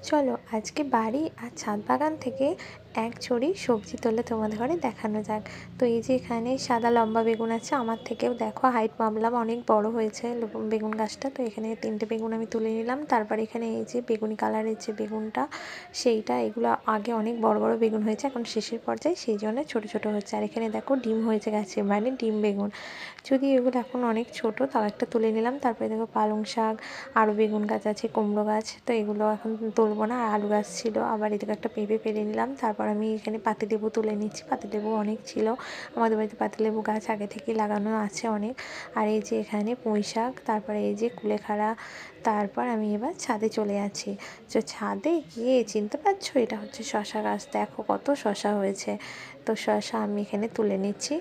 চলো আজকে বাড়ি আর ছাদ বাগান থেকে এক ঝুড়ি সবজি তুলে তোমাদের ঘরে দেখানো যাক। তো এই যে এখানে সাদা লম্বা বেগুন আছে, আমার থেকেও দেখো হাইট মাপলাম, অনেক বড় হয়েছে বেগুন গাছটা। তো এখানে 3টে বেগুন আমি তুলে নিলাম। তারপর এখানে এই যে বেগুনি কালারের যে বেগুনটা সেইটা, এগুলো আগে অনেক বড় বড় বেগুন হয়েছে, এখন শেষের পর্যায়ে সেই জন্য ছোট ছোট হচ্ছে। আর এখানে দেখো ডিম হয়েছে গাছে, মানে ডিম বেগুন। যদি এগুলো এখন অনেক ছোট, তাও একটা তুলে নিলাম। তারপরে দেখো পালং শাক, আরও বেগুন গাছ আছে, কুমড়ো গাছ, তো এগুলো এখন তুলবো না। আর আলু গাছ ছিল, আবার এদিকে একটা পেঁপে পেরে নিলাম। তারপর আমি এখানে পাতিলেবু তুলে নিচ্ছি, পাতিলেবু অনেক ছিল, আমাদের বাড়িতে পাতিলেবু গাছ আগে থেকেই লাগানো আছে অনেক। আর এই যে এখানে পুঁই শাক, তারপরে এই যে কুলেখাড়া। তারপর আমি এবার ছাদে চলে যাচ্ছি। তো ছাদে গিয়ে চিনতে পারছো, এটা হচ্ছে শশা গাছ, দেখো কত শশা হয়েছে। তো শশা আমি এখানে তুলে নিচ্ছি।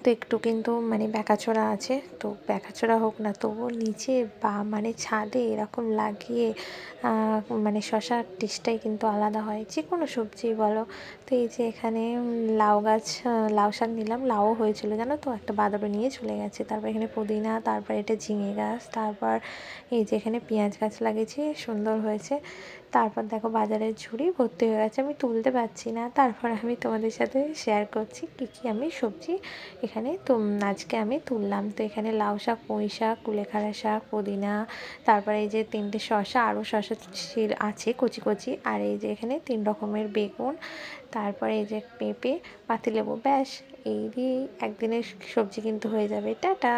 তো একটু কিন্তু মানে ব্যাকাচোরা আছে, তো ব্যাকাচোরা হোক না, তবুও নিচে বা মানে ছাদে এরকম লাগিয়ে মানে শশার টেস্টটাই কিন্তু আলাদা হয়, যে কোনো সবজি বলো। তো এই যে এখানে লাউ গাছ, লাউ শাক নিলাম, লাউও হয়েছিল জানো তো, একটা বাঁদরে নিয়ে চলে গেছে। তারপর এখানে পুদিনা, তারপর এটা ঝিঙে গাছ, তারপর এই যে এখানে পেঁয়াজ গাছ লাগিয়েছি, সুন্দর হয়েছে। তারপর দেখো বাজারের ঝুড়ি ভর্তি হয়ে গেছে, আমি তুলতে পারছি না। তারপর আমি তোমাদের সাথে শেয়ার করছি কী কী আমি সবজি এখানে তো আজকে আমি তুললাম। তো এখানে লাউ শাক, পুঁই শাক, কুলেখাড়া শাক, পুদিনা, তারপরে এই যে 3টে শসা, আরও শসা আছে কচি কচি। আর এই যে এখানে 3 রকমের বেগুন, তারপরে এই যে পেঁপে, পাতিলেবু, ব্যাস এই দিয়েই একদিনের সবজি কিন্তু হয়ে যাবে। টাটা।